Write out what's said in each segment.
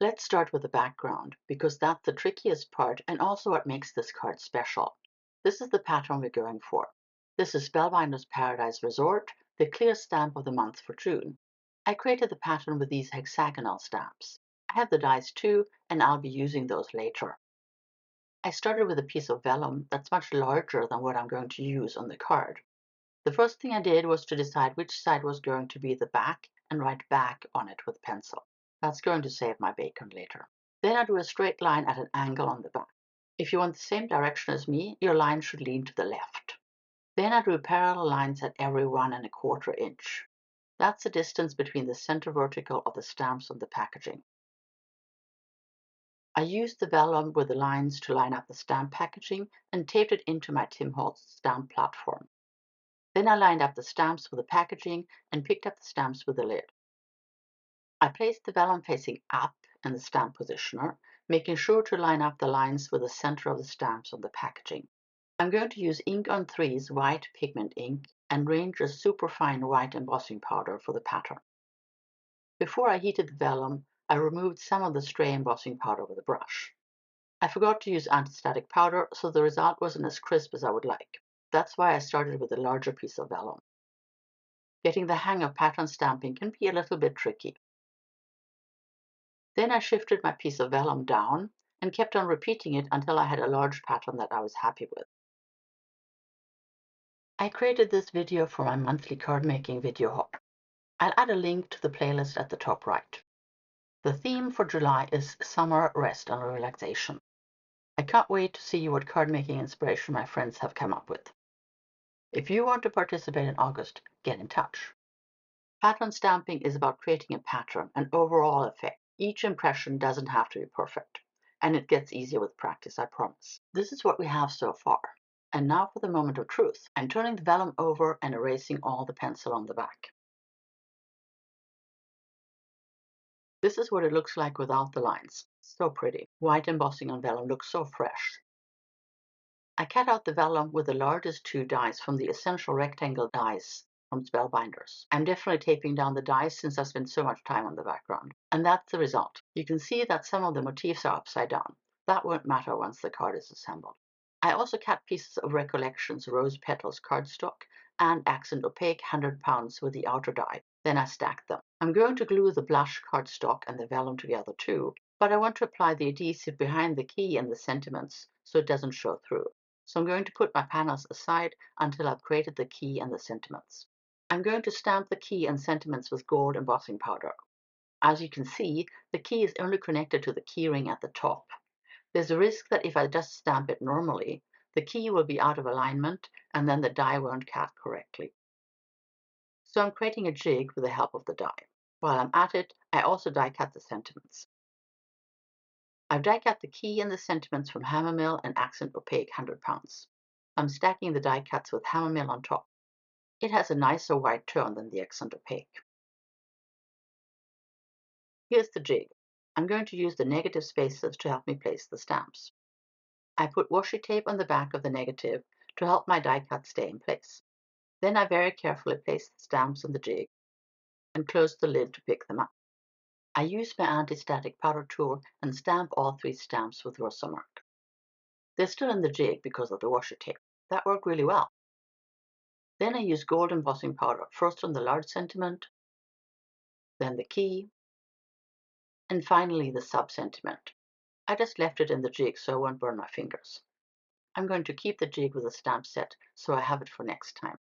Let's start with the background, because that's the trickiest part and also what makes this card special. This is the pattern we're going for. This is Spellbinder's Paradise Resort, the clear stamp of the month for June. I created the pattern with these hexagonal stamps. I have the dies too, and I'll be using those later. I started with a piece of vellum that's much larger than what I'm going to use on the card. The first thing I did was to decide which side was going to be the back and write back on it with pencil. That's going to save my bacon later. Then I drew a straight line at an angle on the back. If you want the same direction as me, your line should lean to the left. Then I drew parallel lines at every 1¼ inch. That's the distance between the center vertical of the stamps on the packaging. I used the vellum with the lines to line up the stamp packaging and taped it into my Tim Holtz stamp platform. Then I lined up the stamps with the packaging and picked up the stamps with the lid. I placed the vellum facing up in the stamp positioner, making sure to line up the lines with the center of the stamps on the packaging. I'm going to use Ink on 3's white pigment ink and Ranger's superfine white embossing powder for the pattern. Before I heated the vellum, I removed some of the stray embossing powder with a brush. I forgot to use anti-static powder, so the result wasn't as crisp as I would like. That's why I started with a larger piece of vellum. Getting the hang of pattern stamping can be a little bit tricky. Then I shifted my piece of vellum down and kept on repeating it until I had a large pattern that I was happy with. I created this video for my monthly card making video haul. I'll add a link to the playlist at the top right. The theme for July is Summer Rest and Relaxation. I can't wait to see what card making inspiration my friends have come up with. If you want to participate in August, get in touch. Pattern stamping is about creating a pattern, an overall effect. Each impression doesn't have to be perfect, and it gets easier with practice, I promise. This is what we have so far. And now for the moment of truth. I'm turning the vellum over and erasing all the pencil on the back. This is what it looks like without the lines. So pretty. White embossing on vellum looks so fresh. I cut out the vellum with the largest 2 dies from the essential rectangle dies from Spellbinders. I'm definitely taping down the dies since I spent so much time on the background. And that's the result. You can see that some of the motifs are upside down. That won't matter once the card is assembled. I also cut pieces of Recollections Rose Petals cardstock and Accent Opaque 100 pounds with the outer die. Then I stacked them. I'm going to glue the blush cardstock and the vellum together too, but I want to apply the adhesive behind the key and the sentiments so it doesn't show through. So I'm going to put my panels aside until I've created the key and the sentiments. I'm going to stamp the key and sentiments with gold embossing powder. As you can see, the key is only connected to the key ring at the top. There's a risk that if I just stamp it normally, the key will be out of alignment and then the die won't cut correctly. So I'm creating a jig with the help of the die. While I'm at it, I also die cut the sentiments. I've die cut the key and the sentiments from Hammermill and Accent Opaque 100 pounds. I'm stacking the die cuts with Hammermill on top. It has a nicer white tone than the Accent Opaque. Here's the jig. I'm going to use the negative spaces to help me place the stamps. I put washi tape on the back of the negative to help my die cut stay in place. Then I very carefully place the stamps on the jig and close the lid to pick them up. I use my anti-static powder tool and stamp all 3 stamps with Versamark. They're still in the jig because of the washi tape. That worked really well. Then I use gold embossing powder, first on the large sentiment, then the key, and finally the sub-sentiment. I just left it in the jig so I won't burn my fingers. I'm going to keep the jig with a stamp set so I have it for next time.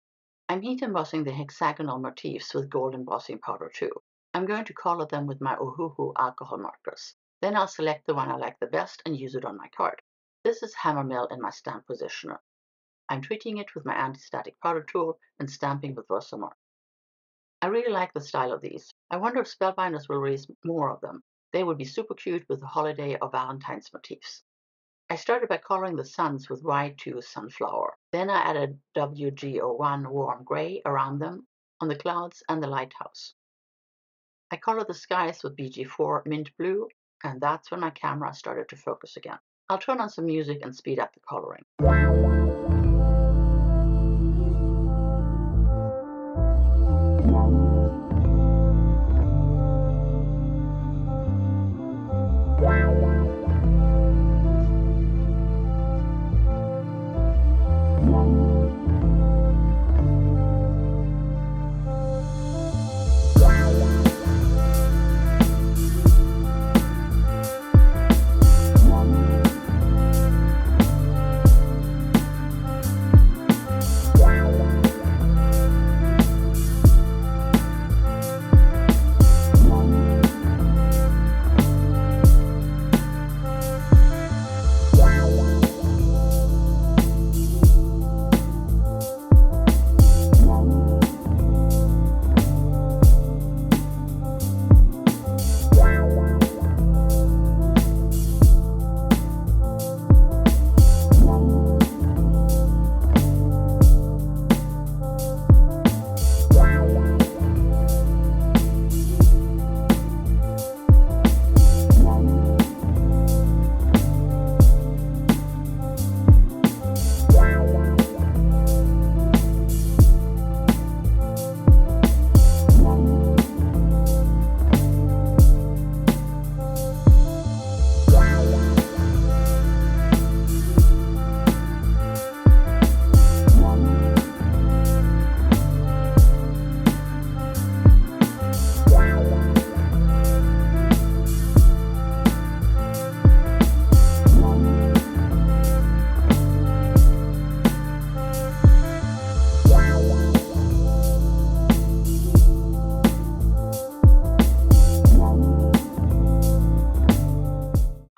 I'm heat embossing the hexagonal motifs with gold embossing powder too. I'm going to color them with my Ohuhu alcohol markers. Then I'll select the one I like the best and use it on my card. This is Hammermill in my stamp positioner. I'm treating it with my anti-static powder tool and stamping with Versamark. I really like the style of these. I wonder if Spellbinders will release more of them. They would be super cute with the holiday or Valentine's motifs. I started by coloring the suns with Y2 Sunflower. Then I added WG01 Warm Gray around them, on the clouds and the lighthouse. I colored the skies with BG4 Mint Blue, and that's when my camera started to focus again. I'll turn on some music and speed up the coloring.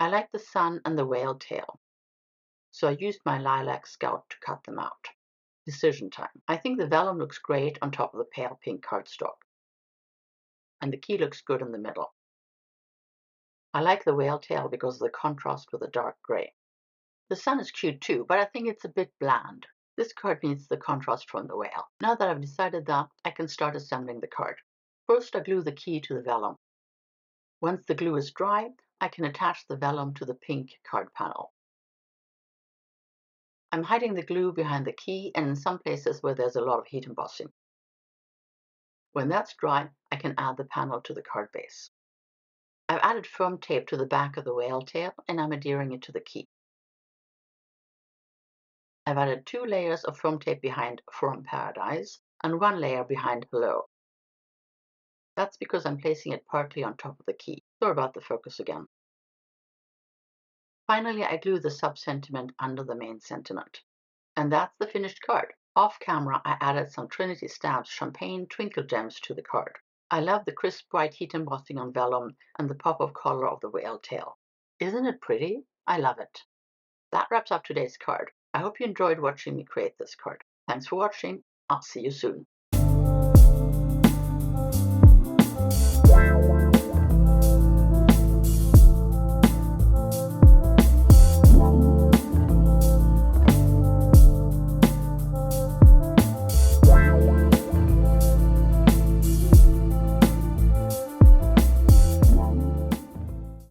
I like the sun and the whale tail, so I used my lilac scout to cut them out. Decision time. I think the vellum looks great on top of the pale pink cardstock, and the key looks good in the middle. I like the whale tail because of the contrast with the dark gray. The sun is cute too, but I think it's a bit bland. This card needs the contrast from the whale. Now that I've decided that, I can start assembling the card. First, I glue the key to the vellum. Once the glue is dry, I can attach the vellum to the pink card panel. I'm hiding the glue behind the key and in some places where there's a lot of heat embossing. When that's dry, I can add the panel to the card base. I've added foam tape to the back of the whale tail and I'm adhering it to the key. I've added 2 layers of foam tape behind From Paradise and 1 layer behind Hello. That's because I'm placing it partly on top of the key. Sorry about the focus again. Finally, I glue the sub-sentiment under the main sentiment. And that's the finished card. Off camera, I added some Trinity Stamps Champagne Twinkle Gems to the card. I love the crisp white heat embossing on vellum and the pop of color of the whale tail. Isn't it pretty? I love it. That wraps up today's card. I hope you enjoyed watching me create this card. Thanks for watching. I'll see you soon.